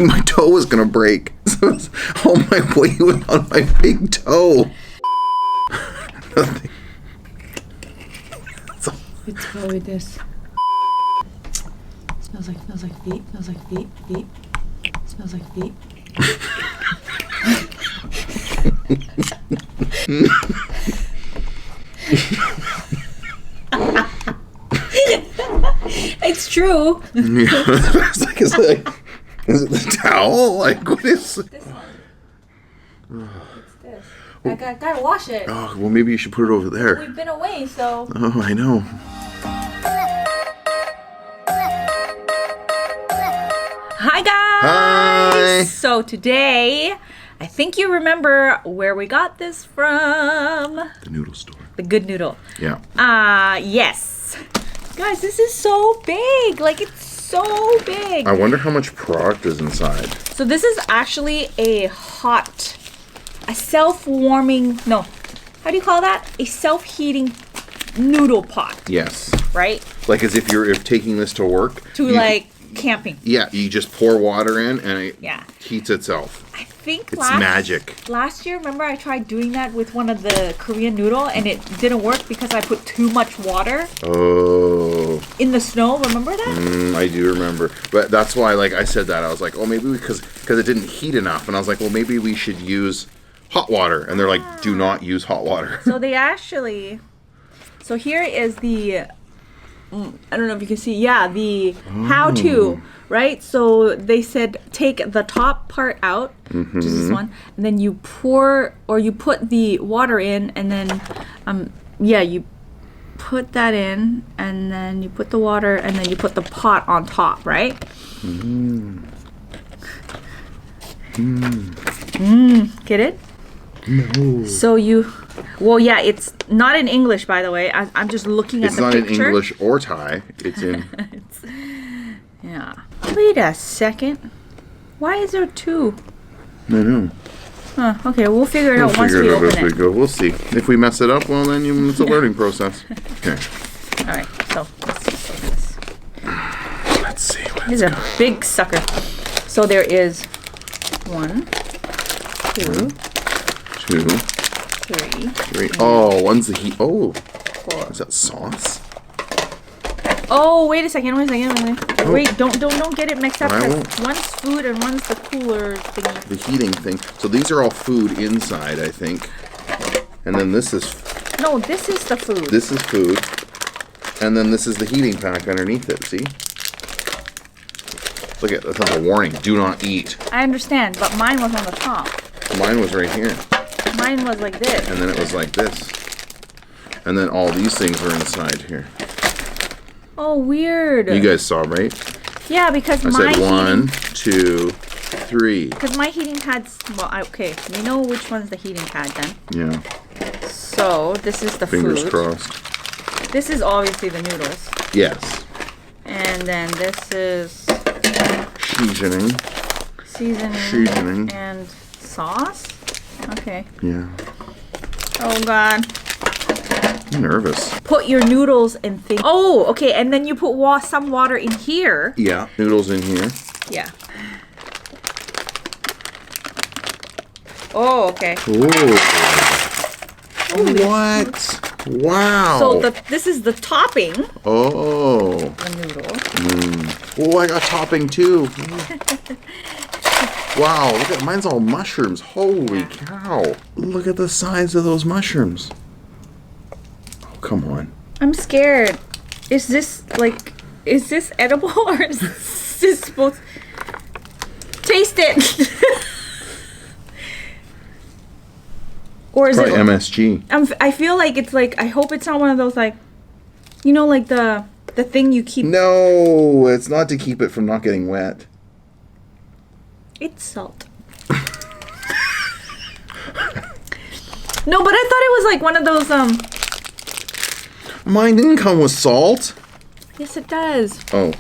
thinking my toe was gonna break. So all my weight was on my big toe. It's probably this. Smells like feet. Smells like feet. Smells like feet. It's true. Yeah. Is it the towel? Like, what is it? This one. It's this. I gotta wash it. Oh, well, maybe you should put it over there. We've been away, so. Oh, I know. Hi, guys. Hi. So today, I think you remember where we got this from. The noodle store. The Good Noodle. Yeah. Yes. Guys, this is so big. Like, it's so big. I wonder how much product is inside. So this is actually a self-warming, no, how do you call that? A self-heating noodle pot. Yes. Right? Like as if you're taking this to work. Like camping. Yeah, you just pour water in and it heats itself. I think it's magic. Last year, remember I tried doing that with one of the Korean noodle and it didn't work because I put too much water. Oh. In the snow, remember that? I do remember. But that's why, like, I said that. I was like, oh, maybe because it didn't heat enough. And I was like, well, maybe we should use hot water. And they're like, do not use hot water. So they actually, so here is the, I don't know if you can see, the how-to, right? So they said take the top part out, which is this one, and then you pour, or you put the water in, and then, you put that in, and then you put the water, and then you put the pot on top, right? Get it? No. So it's not in English, by the way. I'm just looking at the picture. It's not in English or Thai. It's in... Yeah. Wait a second. Why is there two? I know. Huh, okay, we'll figure it out once we open it. We'll see. If we mess it up, well, then it's a learning process. Okay. All right, so let's see this. Let's see. This is a big sucker. So there is 1, 2, 3. Oh, one's the heat. Oh. 4. Is that sauce? Oh, wait a second. Wait, don't get it mixed up. I Because won't. one's food and one's the cooler thingy. The heating thing. So these are all food inside, I think. And then this is... No, this is the food. This is food. And then this is the heating pack underneath it, see? Look at, that's like a warning. Do not eat. I understand, but mine was on the top. Mine was right here. Mine was like this. And then it was like this. And then all these things were inside here. Oh, weird. You guys saw, right? Yeah, because I said 1, 2, 3. Because my heating pad's... Well, okay. We know which one's the heating pad then. Yeah. So, this is the Fingers food. crossed. This is obviously the noodles. Yes. And then this is... Seasoning. And sauce? Okay. Yeah. Oh, God. I'm nervous. Put your noodles in things. Oh, okay. And then you put some water in here. Yeah. Noodles in here. Yeah. Oh, okay. Ooh. What? Wow. So this is the topping. Oh. The noodle. Oh, I got topping too. Wow, look at mine's all mushrooms. Holy cow. Look at the size of those mushrooms. Oh, come on. I'm scared. Is this edible or is this supposed... Taste it. Or is Probably it MSG? I feel like it's like, I hope it's not one of those like, you know, like the thing you keep. No, it's not to keep it from not getting wet. It's salt. No, but I thought it was like one of those Mine didn't come with salt. Yes, it does. Oh,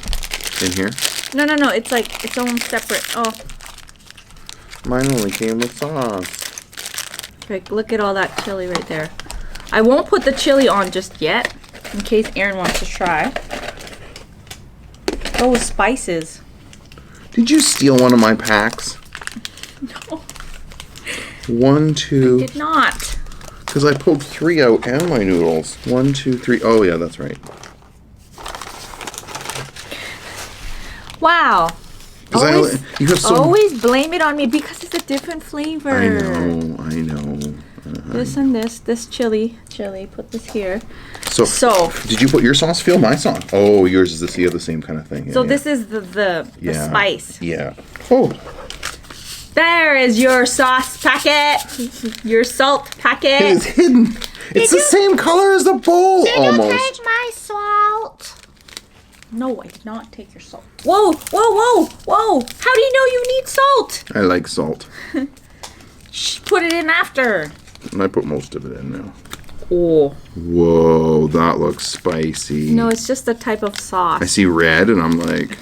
in here? No, it's like its own separate. Oh. Mine only came with sauce. Like, look at all that chili right there. I won't put the chili on just yet, in case Aaron wants to try. Oh, spices. Did you steal one of my packs? No. 1, 2. Did not. Because I pulled 3 out and my noodles. 1, 2, 3. Oh yeah, that's right. Wow. Because you have so. Always blame it on me because it's a different flavor. I know. This and this chili. Put this here. So did you put your sauce? Feel my sauce. Oh, yours is the same kind of thing. Yeah, so yeah. this is the spice. Yeah. Oh. There is your sauce packet. Your salt packet. It is hidden. It's the same color as the bowl almost. Did you take my salt? No, I did not take your salt. Whoa! How do you know you need salt? I like salt. Put it in after. And I put most of it in now. Oh. Whoa, that looks spicy. No, it's just a type of sauce. I see red and I'm like,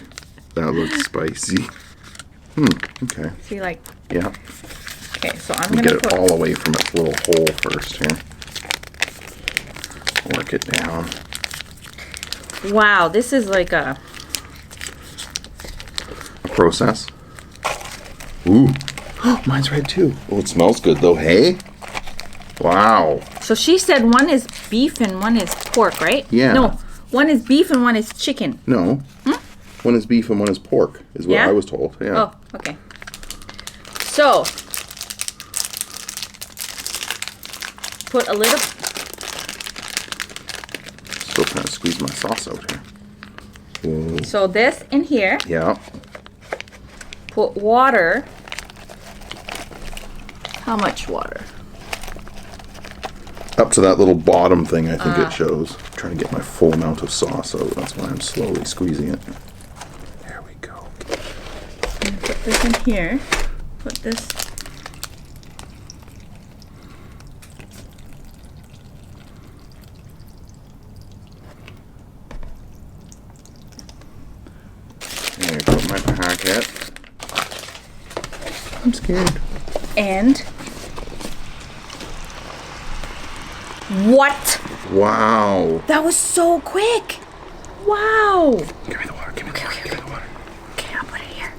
that looks spicy. Okay. See, like. Yeah. Okay, so I'm Get gonna it all away from its little hole first here. Work it down. Wow, this is like a process. Ooh. Mine's red too. Oh, it smells good though, hey? Wow. So she said one is beef and one is pork, right? Yeah. No, one is beef and one is chicken. No. One is beef and one is pork, is what I was told. Yeah. Oh, okay. So, put a little. Still trying to squeeze my sauce out here. Whoa. So this in here. Yeah. Put water. How much water? Up to that little bottom thing, I think it shows. I'm trying to get my full amount of sauce out. That's why I'm slowly squeezing it. There we go. Put this in here. Put this. There, put my packet. I'm scared. And what? Wow. That was so quick. Wow. Give me the water. Give me the water. Give me the water. Okay, I'll put it here.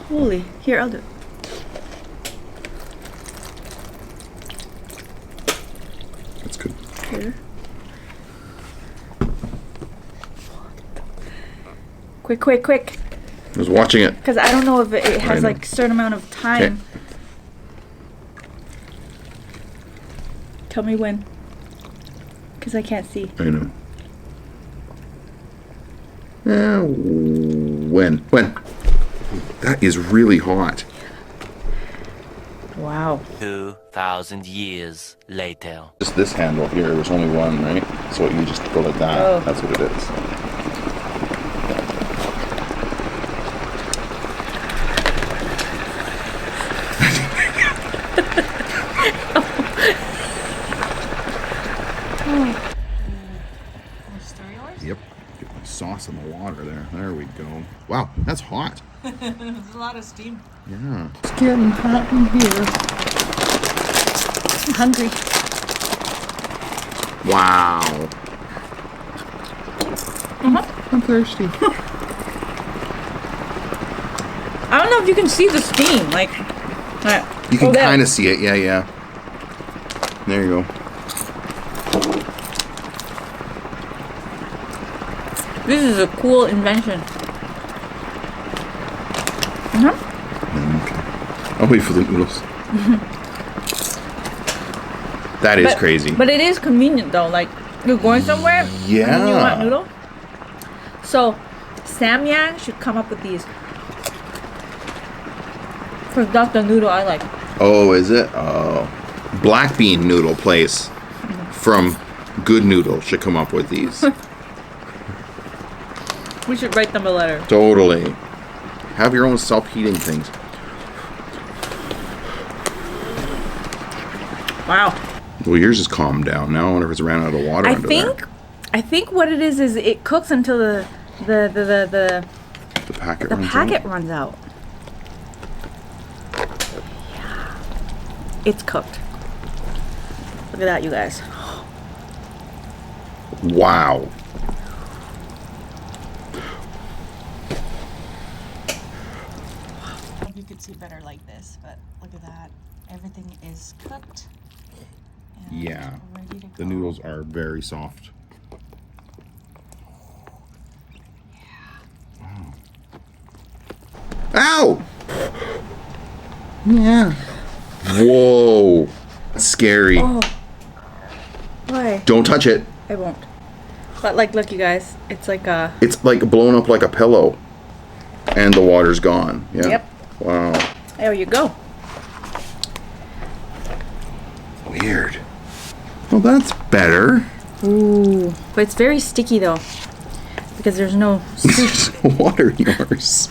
Holy. Here, I'll do it. That's good. Here. Quick. I was watching it. Because I don't know if it has know. like a certain amount of time. Okay. Tell me when. Because I can't see. I know. When? That is really hot. Wow. 2,000 years later. Just this handle here, there's only one, right? So you just go like that. Oh. That's what it is. Yep. Get my sauce in the water there. There we go. Wow, that's hot. There's a lot of steam. Yeah. It's getting hot in here. I'm hungry. Wow. I'm thirsty. I don't know if you can see the steam. Like, You can kind of see it. Yeah. There you go. This is a cool invention. Okay. I'll wait for the noodles. That is crazy. But it is convenient though. Like, you're going somewhere and you want noodle. So, Samyang should come up with these. Because that's the noodle I like. Oh, is it? Oh. Black bean noodle place from Good Noodle should come up with these. We should write them a letter. Totally. Have your own self-heating things. Wow. Well, yours is calmed down now. I wonder if it's ran out of water under there. I think what it is it cooks until the packet runs out. Yeah. It's cooked. Look at that, you guys. Wow. you could see better like this, but look at that. Everything is cooked. And Yeah. ready to The go. noodles are very soft. Wow. Ow! Yeah. Whoa. Scary. Oh. Why? Don't touch it. I won't. But like, look, you guys. It's like a. It's like blown up like a pillow. And the water's gone. Yeah. Yep. Wow. There you go. Weird. Well, that's better. Ooh. But it's very sticky though. Because there's no There's no water in yours.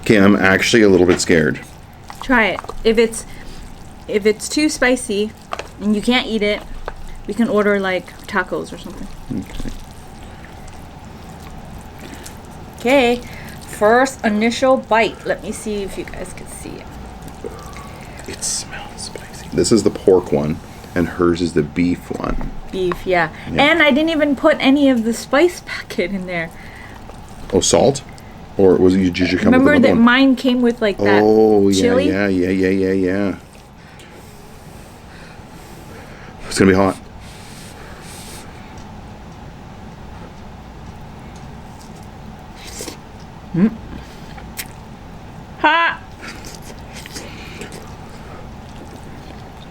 Okay, I'm actually a little bit scared. Try it. If it's too spicy and you can't eat it, we can order like tacos or something. Okay. First initial bite. Let me see if you guys can see it. It smells spicy. This is the pork one, and hers is the beef one. Beef, yeah. Yeah. And I didn't even put any of the spice packet in there. Oh, salt? Or was it, did you come Remember with that another one? mine came with like that Oh, yeah, chili? yeah. It's gonna be hot. Hot.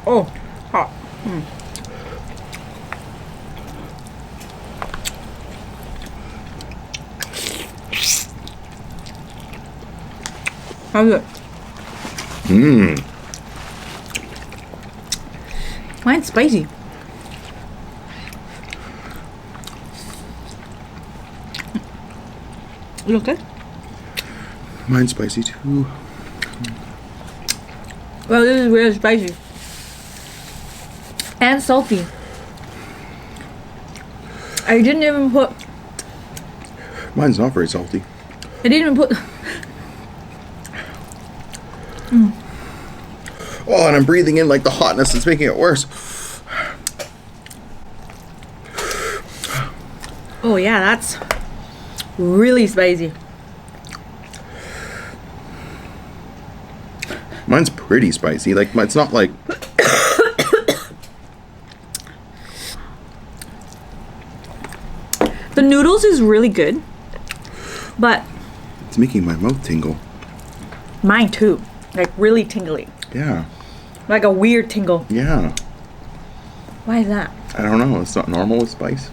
Oh, hot. How's it? Mine's spicy. You okay? Mine's spicy too. Well, this is really spicy. And salty. I didn't even put... Mine's not very salty. I didn't even put... Oh, and I'm breathing in like the hotness. It's making it worse. Oh yeah, that's really spicy. Mine's pretty spicy. Like, it's not like... The noodles is really good. But It's making my mouth tingle. mine too. Like really tingly. Yeah. Like a weird tingle. Yeah. Why is that? I don't know. It's not normal with spice.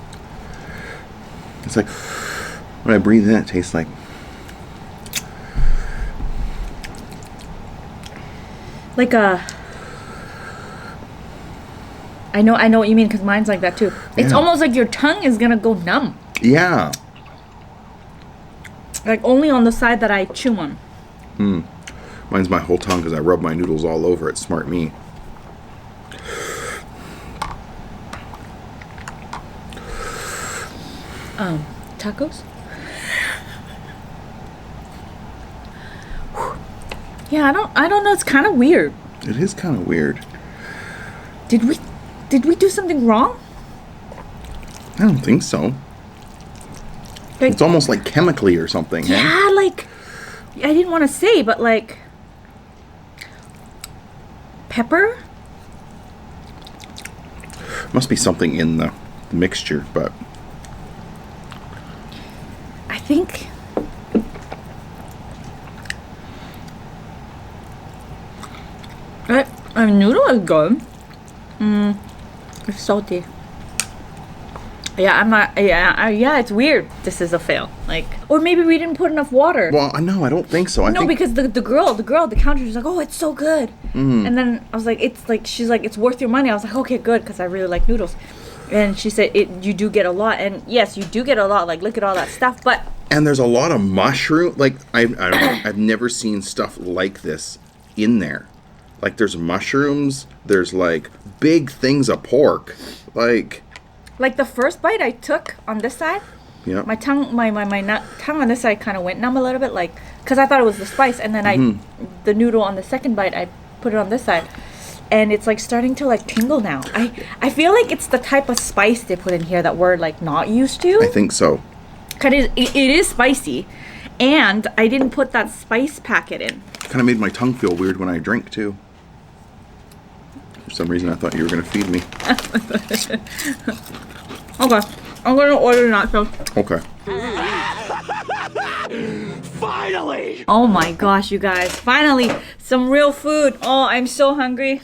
It's like when I breathe in, it tastes like Like a... I know what you mean because mine's like that too. It's Yeah. almost like your tongue is gonna go numb. yeah. Like only on the side that I chew on. Mine's my whole tongue because I rub my noodles all over it. Smart me. Tacos? Yeah, I don't know. It's kind of weird. It is kind of weird. Did we do something wrong? I don't think so. Like, It's almost like chemically or something. Hey? yeah, like I didn't want to say, but like pepper. Must be something in the mixture, but I think. A noodle is good. It's salty. Yeah, I'm not. Yeah, it's weird. This is a fail. Like, or maybe we didn't put enough water. well, no, I don't think so. I No, think because the girl at the counter was like, "Oh, it's so good," and then I was like, "It's like," she's like, "It's worth your money." I was like, "Okay, good," because I really like noodles. And she said, "You do get a lot," and yes, you do get a lot. Like, look at all that stuff, but and there's a lot of mushroom. Like I don't know. I've never seen stuff like this in there. Like there's mushrooms. There's like big things of pork. like the first bite I took on this side, Yeah. my tongue, my tongue on this side kind of went numb a little bit, like, because I thought it was the spice, and then the noodle on the second bite, I put it on this side. And it's like starting to like tingle now. I feel like it's the type of spice they put in here that we're like not used to. I think so. Cause it is spicy, And I didn't put that spice packet in. Kind of made my tongue feel weird when I drink too. For some reason, I thought you were gonna feed me. Okay, I'm gonna order nachos. Okay. Finally! Oh my gosh, you guys. Finally, some real food. Oh, I'm so hungry.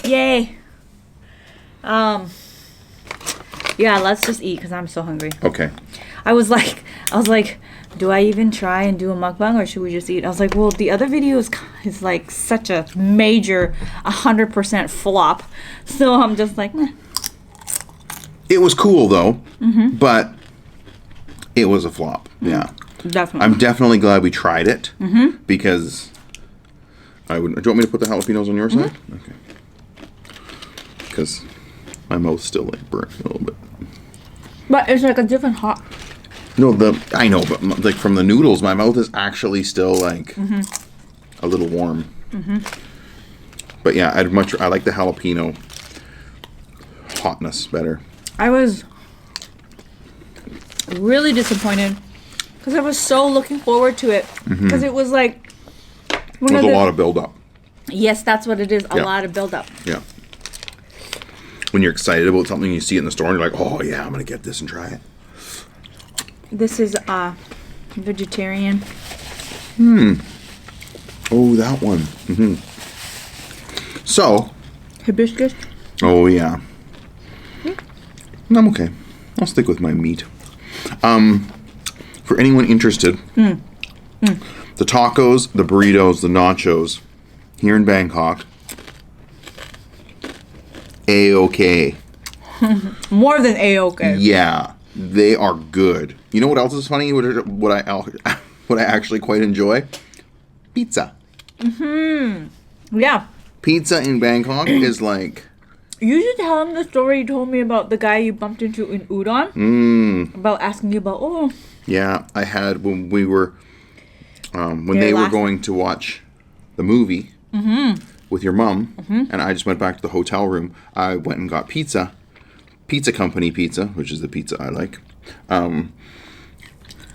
Yay. Yeah, let's just eat because I'm so hungry. Okay. I was like, do I even try and do a mukbang or should we just eat? I was like, well, the other video is like such a major 100% flop. So I'm just like, meh. It was cool though, but it was a flop. Yeah. Definitely. I'm definitely glad we tried it because I would. Do you want me to put the jalapenos on your side? Okay. Because my mouth's still like burnt a little bit. But it's like a different hot. No, I know, but like from the noodles, my mouth is actually still like a little warm. But yeah, I like the jalapeno hotness better. I was really disappointed because I was so looking forward to it because it was like There's a lot of build up. Yes, that's what it is. A Yeah. lot of build up. Yeah. When you're excited about something, you see it in the store, and you're like, "Oh yeah, I'm gonna get this and try it." This is vegetarian. Oh, that one. So, Hibiscus. oh yeah. I'm okay. I'll stick with my meat. For anyone interested, the tacos, the burritos, the nachos here in Bangkok, A-okay. More than A-okay. Yeah, they are good. You know what else is funny? What I actually quite enjoy? Pizza. Yeah. Pizza in Bangkok is like... You should tell him the story you told me about the guy you bumped into in Udon. About asking you about, Yeah, I had when we were... when Your they were last- going to watch the movie with your mom, and I just went back to the hotel room, I went and got pizza. Pizza Company pizza, which is the pizza I like.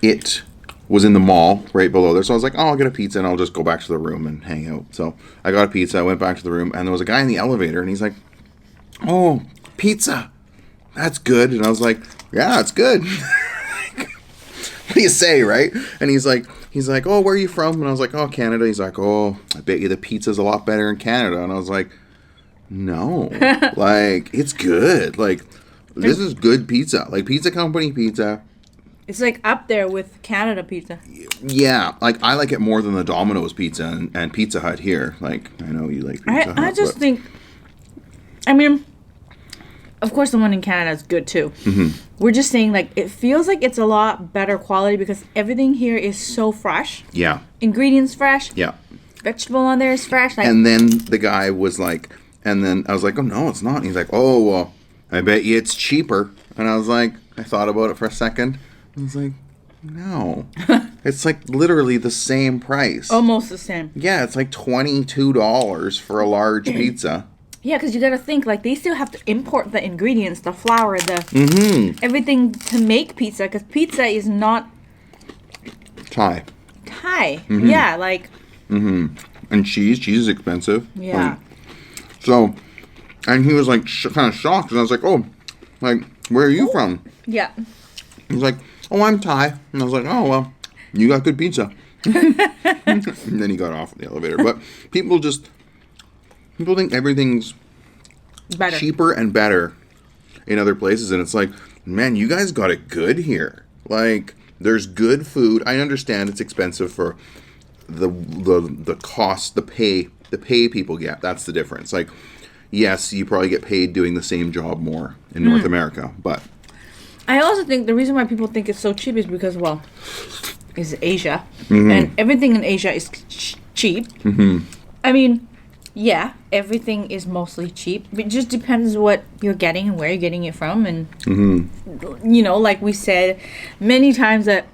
It was in the mall right below there, so I was like, oh, I'll get a pizza and I'll just go back to the room and hang out. So I got a pizza, I went back to the room, and there was a guy in the elevator, and he's like, oh, pizza, that's good. And I was like, yeah, it's good. What do you say, right? And he's like, oh, where are you from? And I was like, oh, Canada. He's like, oh, I bet you the pizza's a lot better in Canada. And I was like, no, like, it's good. Like, this is good pizza. Like, Pizza Company pizza. it's like up there with Canada pizza. Yeah, like, I like it more than the Domino's pizza and Pizza Hut here. Like, I know you like Pizza Hut. I just but- think, I mean, of course the one in Canada is good too. We're just saying, like, it feels like it's a lot better quality because everything here is so fresh. Yeah, Ingredients fresh. yeah. Vegetable on there is fresh. Like, And then the guy was like, and then I was like, oh, no, it's not. And he's like, oh, well, I bet you it's cheaper. And I was like, I thought about it for a second. I was like, no. It's like literally the same price. almost the same. Yeah, it's like $22 for a large pizza. Yeah, because you got to think, like, they still have to import the ingredients, the flour, the everything to make pizza, because pizza is not Thai. Thai. Yeah, like, And cheese is expensive. yeah. So, and he was like kind of shocked. And I was like, oh, like, where are you from? Yeah. He's like, oh, I'm Thai. And I was like, oh, well, you got good pizza. And then he got off the elevator. But people think everything's Better. cheaper and better in other places. And it's like, man, you guys got it good here. Like, there's good food. I understand it's expensive for the cost, the pay people get. That's the difference. Like, yes, you probably get paid doing the same job more in North America, but I also think the reason why people think it's so cheap is because, well, it's Asia. And everything in Asia is cheap. I mean, yeah, everything is mostly cheap. It just depends what you're getting and where you're getting it from. And, you know, like we said many times that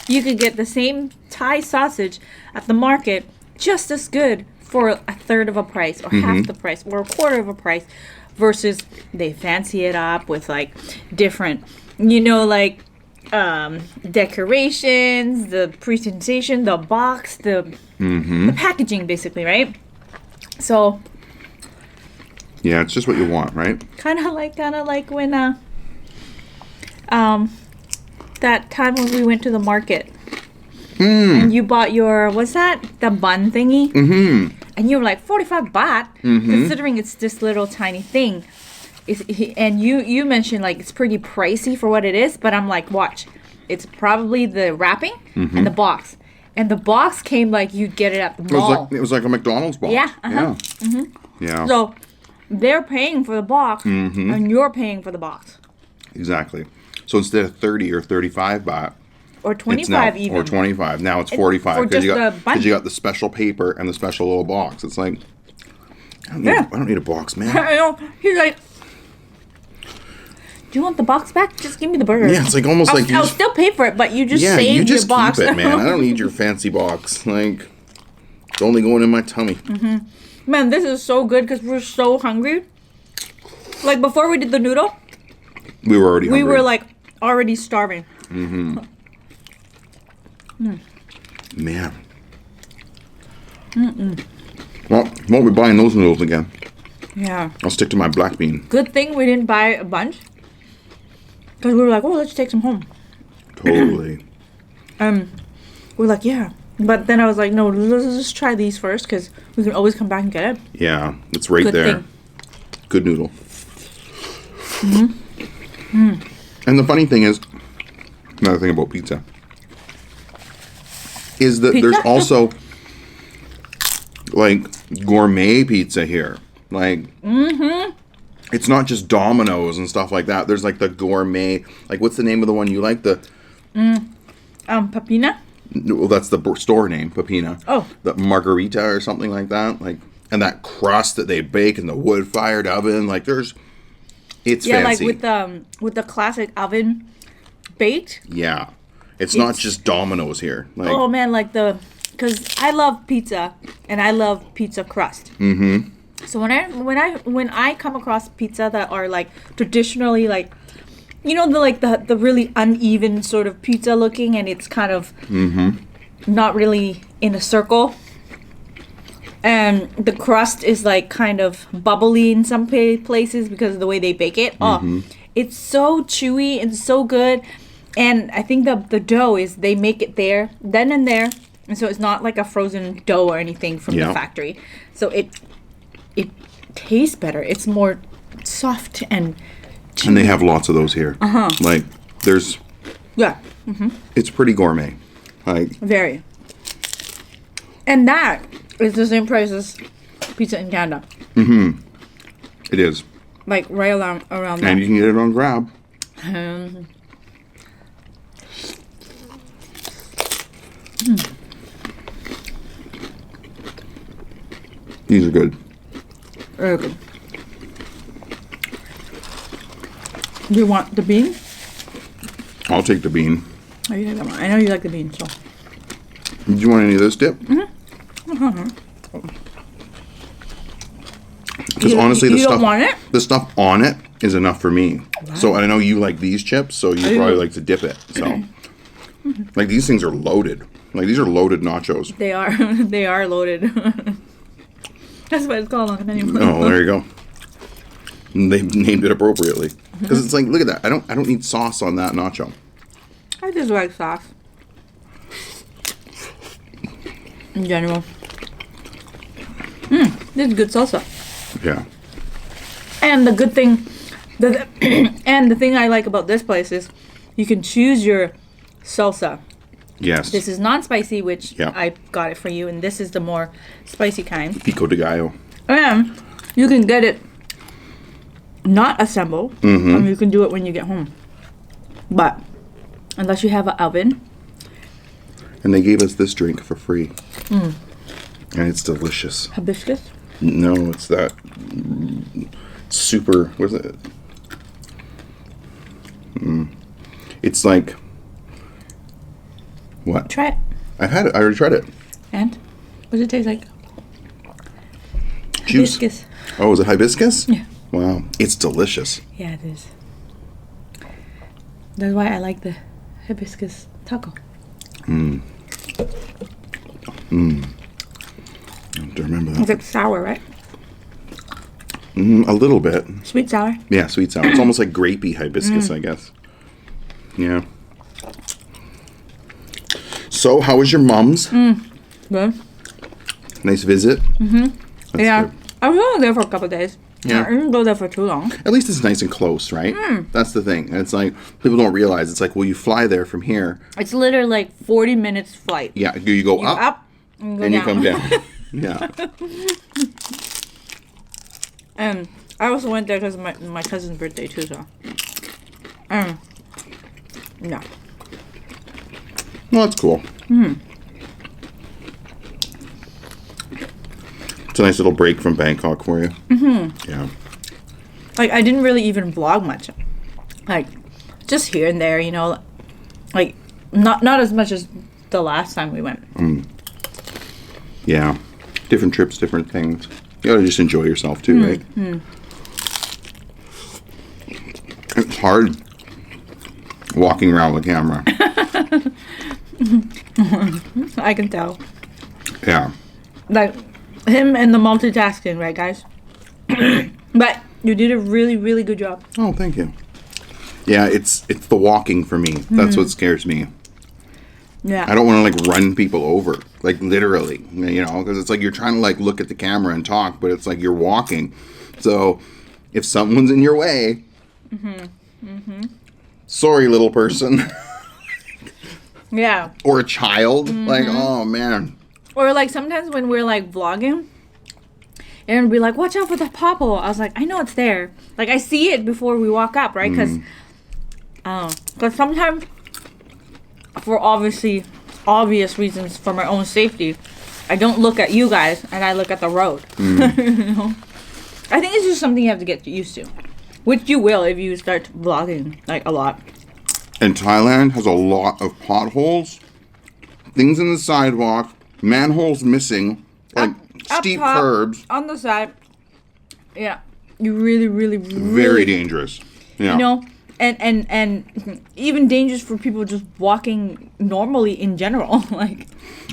you could get the same Thai sausage at the market just as good for a third of a price or half the price or a quarter of a price versus they fancy it up with like different, you know, like decorations, the presentation, the box, the packaging, basically, right? So Yeah, it's just what you want, right? kind of like when that time when we went to the market and you bought your, what's that, the bun thingy, and you were like 45 baht, considering it's this little tiny thing. And you mentioned like it's pretty pricey for what it is, but I'm like, watch, it's probably the wrapping and the box. And the box came like you'd get it at the mall. It was like a McDonald's box. Yeah, Yeah. So they're paying for the box, and you're paying for the box. Exactly. So instead of 30 or 35 baht, Or 25 even. or 25. Now it's 45 for because just you the got the special paper and the special little box. It's like I don't need a box, man. I know. He's like, do you want the box back? Just give me the burger. Yeah, it's like almost like I'll still pay for it, but you just yeah, save you just your box. keep it, man. I don't need your fancy box. Like it's only going in my tummy. Man, this is so good because we're so hungry. Like before we did the noodle, We were already hungry. we were like already starving. Man. Well, won't be buying those noodles again. Yeah. I'll stick to my black bean. Good thing we didn't buy a bunch. Because we were like, oh, let's take some home. Totally. We're like, yeah. But then I was like, no, let's just try these first because we can always come back and get it. Yeah, it's right Good there. thing. Good noodle. And the funny thing is, another thing about pizza, is that Pizza? there's also like gourmet pizza here. Like, it's not just Domino's and stuff like that. There's like the gourmet, like what's the name of the one you like? The Papina? well, that's the store name, Papina. Oh. The Margarita or something like that. Like, and that crust that they bake in the wood-fired oven. Like, it's Yeah, fancy. like with the classic oven baked. Yeah. It's not just Domino's here. Like, Oh man, because I love pizza and I love pizza crust. So when I come across pizza that are like traditionally like, you know, the really uneven sort of pizza looking, and it's kind of not really in a circle, and the crust is like kind of bubbly in some places because of the way they bake it. Oh, it's so chewy and so good. And I think the dough is they make it there, then and there. And so it's not like a frozen dough or anything from the factory. So it tastes better. It's more soft and chewy. and they have lots of those here. Like, there's, Yeah, it's pretty gourmet. Like, very. And that is the same price as pizza in Canada. it is. Like right around And that. you can get it on Grab. These are good. Very good. Do you want the bean? I'll take the bean. Oh, you like that one. I know you like the bean, so. Did you want any of this dip? Because honestly, you don't want it? the stuff on it is enough for me. So I know you like these chips, so you probably like to dip it. So, like, these things are loaded. Like, these are loaded nachos. They are. They are loaded. That's what it's called on the menu. Oh, there you go. They named it appropriately. Because it's like, look at that. I don't need sauce on that nacho. I just like sauce. In general. This is good salsa. Yeah. And the good thing, and the thing I like about this place is you can choose your salsa. Yes. This is non-spicy, which Yeah. I got it for you, and this is the more spicy kind. Pico de gallo. And you can get it not assembled, and you can do it when you get home. But unless you have an oven. And they gave us this drink for free. And it's delicious. Hibiscus? No, it's that super, what is it? It's like, what? Try it. I've had it. I already tried it. And? What does it taste like? Juice. Hibiscus. Oh, is it hibiscus? Yeah. Wow. It's delicious. Yeah, it is. That's why I like the hibiscus taco. I have to remember that. It's like sour, right? A little bit. Sweet sour. Yeah, sweet sour. It's almost like grapey hibiscus, I guess. Yeah. So, how was your mum's? Good. Nice visit. That's Yeah. good. I was only there for a couple of days. Yeah. I didn't go there for too long. At least it's nice and close, right? That's the thing. And it's like, people don't realize. It's like, well, you fly there from here. It's literally like 40 minutes flight. Yeah, you go up, Up and, and you come down. Yeah. And I also went there because of my cousin's birthday too, so. Yeah. Well, that's cool. It's a nice little break from Bangkok for you. Yeah. Like, I didn't really even vlog much. Like, just here and there, you know. Like, not as much as the last time we went. Yeah. Different trips, different things. You gotta just enjoy yourself too, right? It's hard walking around with a camera. I can tell. Yeah. Like, him and the multitasking, right, guys? But you did a really, really good job. Oh, thank you. Yeah, it's the walking for me. That's what scares me. Yeah. I don't want to like run people over, like literally, you know, because it's like you're trying to like look at the camera and talk, but it's like you're walking. So if someone's in your way, sorry, little person, Yeah. or a child, like, oh man. Or like sometimes when we're like vlogging, Aaron would be like, "Watch out for the pothole." I was like, "I know it's there. Like I see it before we walk up, right?" Because, sometimes, for obvious reasons, for my own safety, I don't look at you guys and I look at the road. You know? I think it's just something you have to get used to, which you will if you start vlogging like a lot. And Thailand has a lot of potholes, things in the sidewalk, manholes missing, like steep top, curbs. on the side. Yeah, you really, really, really, Very dangerous. Yeah. you know, and even dangerous for people just walking normally in general. Like,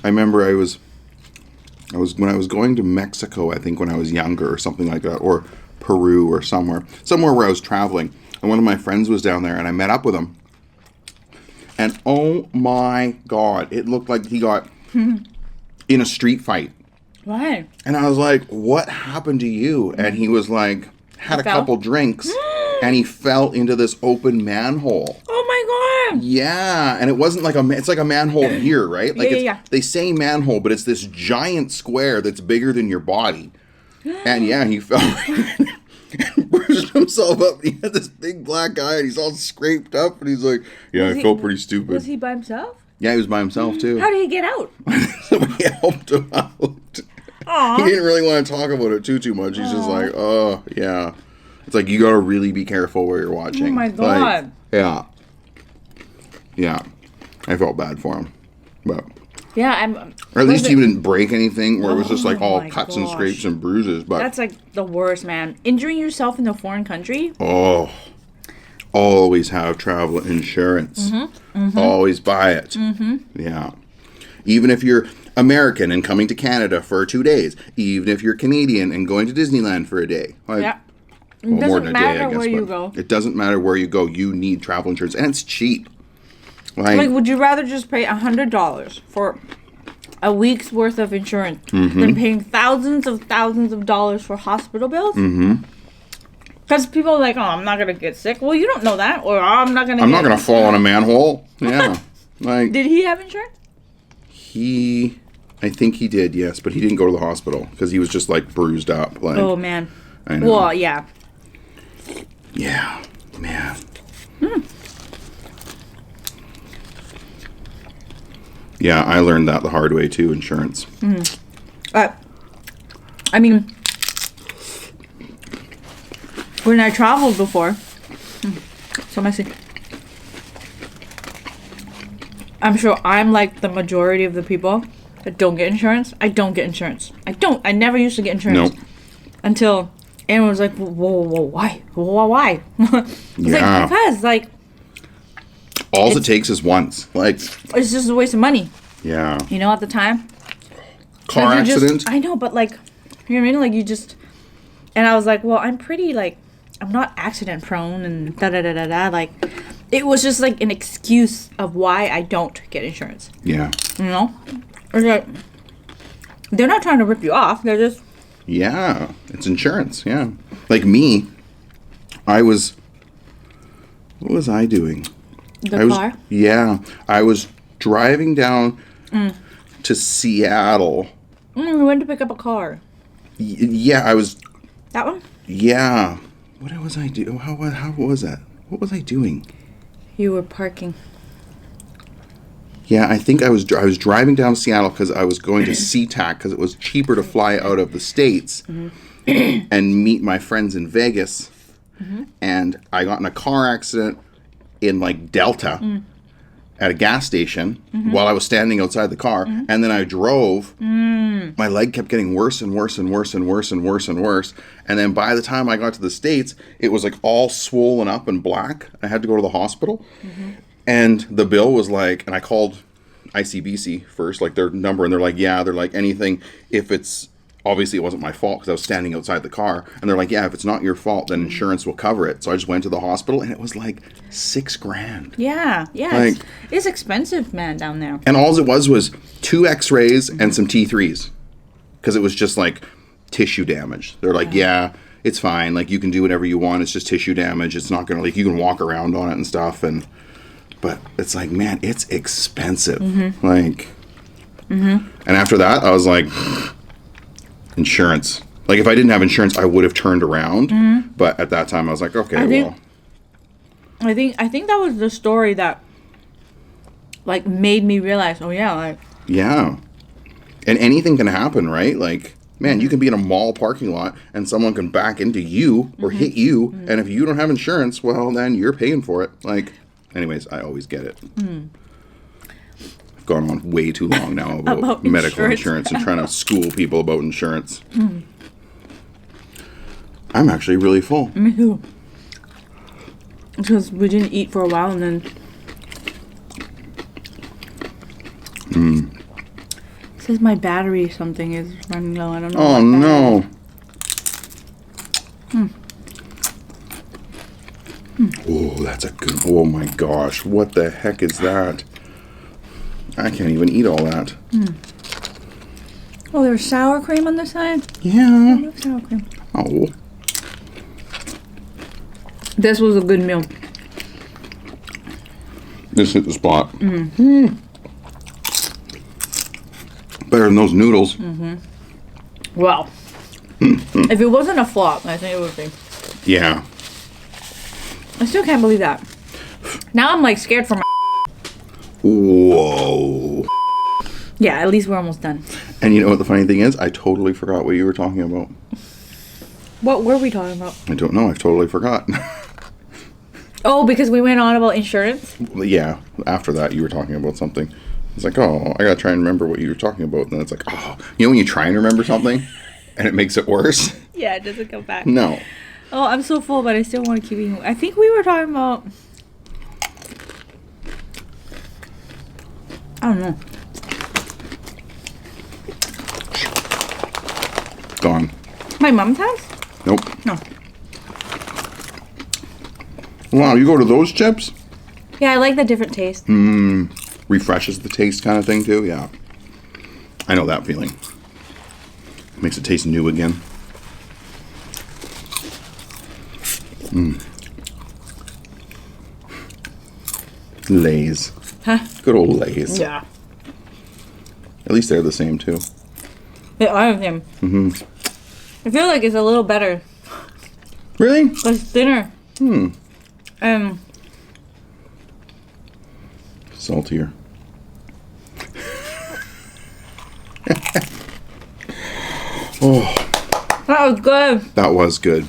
I remember I was when I was going to Mexico, I think when I was younger or something like that, or Peru or somewhere where I was traveling, and one of my friends was down there, and I met up with him, and oh my God, it looked like he got in a street fight. why? And I was like, what happened to you? And he was like, had a fell? couple drinks, and he fell into this open manhole. Oh my God! Yeah, and it wasn't like it's like a manhole here, right? Like Yeah. They say manhole, but it's this giant square that's bigger than your body. And yeah, he fell and bruised himself up. He had this big black eye, and he's all scraped up, and he's like, "Yeah, I felt pretty stupid." Was he by himself? Yeah, he was by himself too. How did he get out? Somebody helped him out. Aw. He didn't really want to talk about it too much. He's just like, "Oh, yeah." It's like you gotta really be careful where you're watching. Oh my Like, God. yeah. Yeah. I felt bad for him, but. Yeah, Or at least he didn't break anything, where it was just like all my cuts and gosh. scrapes and bruises. But That's like the worst, man. Injuring yourself in a foreign country. Always have travel insurance. Always buy it. Yeah. Even if you're American and coming to Canada for 2 days, even if you're Canadian and going to Disneyland for a day. Like, Yeah. It well, more doesn't than a day, I matter guess, where you but go. It doesn't matter where you go. You need travel insurance, and it's cheap. Like, would you rather just pay $100 for a week's worth of insurance than paying thousands of dollars for hospital bills? Because people are like, "Oh, I'm not gonna get sick." Well, you don't know that, or I'm not gonna fall in a manhole. Yeah. Like Did he have insurance? I think he did, yes, but he didn't go to the hospital because he was just like bruised up. Like, Oh man. I know. Well, yeah. Yeah, man. Yeah, I learned that the hard way too. Insurance. I mean, when I traveled before, so messy. I'm sure I'm like the majority of the people that don't get insurance. I don't get insurance. I never used to get insurance. Nope. Until Aaron was like, whoa, why? Why? It's Yeah. like, because, like, All it takes is once. Like, it's just a waste of money. yeah. You know, at the time. Car Like, accident. I know, but like, you know what I mean? Like, you just, and I was like, well, I'm pretty, like, I'm not accident prone and da-da-da-da-da. Like, it was just like an excuse of why I don't get insurance. Yeah. You know? It's like, they're not trying to rip you off. They're just... Yeah. It's insurance. Yeah. Like me, what was I doing? The car? Yeah. I was driving down to Seattle. We went to pick up a car. Yeah, I was... That one? Yeah. What was I doing? How was that? What was I doing? You were parking. Yeah, I think I was driving down to Seattle because I was going to SeaTac because it was cheaper to fly out of the States and meet my friends in Vegas. And I got in a car accident in like Delta at a gas station while I was standing outside the car. And then I drove. My leg kept getting worse and worse and worse and worse and worse and worse. And then by the time I got to the States, it was like all swollen up and black. I had to go to the hospital. And the bill was like, and I called ICBC first, like their number, and they're like, yeah, they're like, anything, if it's, obviously it wasn't my fault because I was standing outside the car. And they're like, yeah, if it's not your fault, then insurance will cover it. So I just went to the hospital and it was like $6,000. Yeah. Like, it's expensive, man, down there. And all it was 2 x-rays and some T3s. Because it was just like tissue damage. They're like, yeah, it's fine. Like you can do whatever you want. It's just tissue damage. It's not going to, like, you can walk around on it and stuff. But it's like, man, it's expensive. Like, and after that, I was like, insurance. Like, if I didn't have insurance, I would have turned around. But at that time, I was like, okay, I think that was the story that, like, made me realize, oh yeah, like. Yeah. And anything can happen, right? Like, man, you can be in a mall parking lot and someone can back into you or hit you. And if you don't have insurance, well, then you're paying for it. Like, anyways, I always get it. I've gone on way too long now about medical insurance and trying to school people about insurance. I'm actually really full. Me too. Because we didn't eat for a while and then... It says my battery something is running low. I don't know. Oh, no. Oh, that's a good... Oh, my gosh. What the heck is that? I can't even eat all that. Oh, there's sour cream on the side? Yeah. I love sour cream. Oh. This was a good meal. This hit the spot. Better than those noodles. Well, if it wasn't a flop, I think it would be. Yeah. I still can't believe that. Now I'm like scared for my... Whoa. Yeah, at least we're almost done. And you know what the funny thing is? I totally forgot what you were talking about. What were we talking about? I don't know. I totally forgot. Oh, because we went on about insurance? Yeah. After that, you were talking about something. It's like, oh, I gotta try and remember what you were talking about. And then it's like, oh, you know when you try and remember something and it makes it worse? Yeah, it doesn't come back. No. Oh, I'm so full, but I still want to keep eating. I think we were talking about... I don't know. Gone. My mom's house? Nope. No. Wow, you go to those chips? Yeah, I like the different taste. Refreshes the taste kind of thing too? Yeah. I know that feeling. Makes it taste new again. Lay's. Huh? Good old Lay's. Yeah. At least they're the same too. They are the same. I feel like it's a little better. Really? It's thinner. Saltier. That was good. That was good.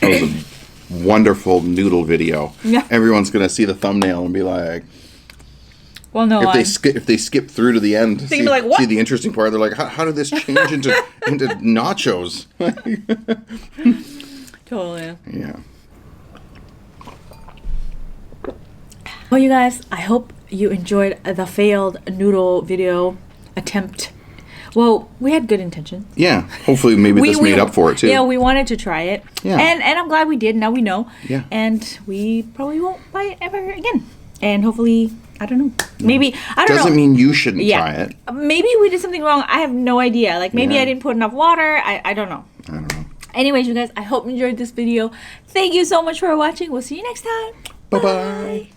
That was a wonderful noodle video. Yeah. Everyone's gonna see the thumbnail and be like, Well, no, if they skip through to the end, They'd be like, "What?" see the interesting part. They're like, how did this change into nachos? Totally. Yeah. Well, you guys, I hope you enjoyed the failed noodle video attempt. Well, we had good intentions. Yeah, hopefully maybe this made up for it too. Yeah, we wanted to try it. Yeah. And I'm glad we did. Now we know. Yeah. And we probably won't buy it ever again. And hopefully, I don't know. Maybe, I don't know. Doesn't mean you shouldn't try it. Maybe we did something wrong. I have no idea. Like, maybe I didn't put enough water. I don't know. I don't know. Anyways, you guys, I hope you enjoyed this video. Thank you so much for watching. We'll see you next time. Bye-bye.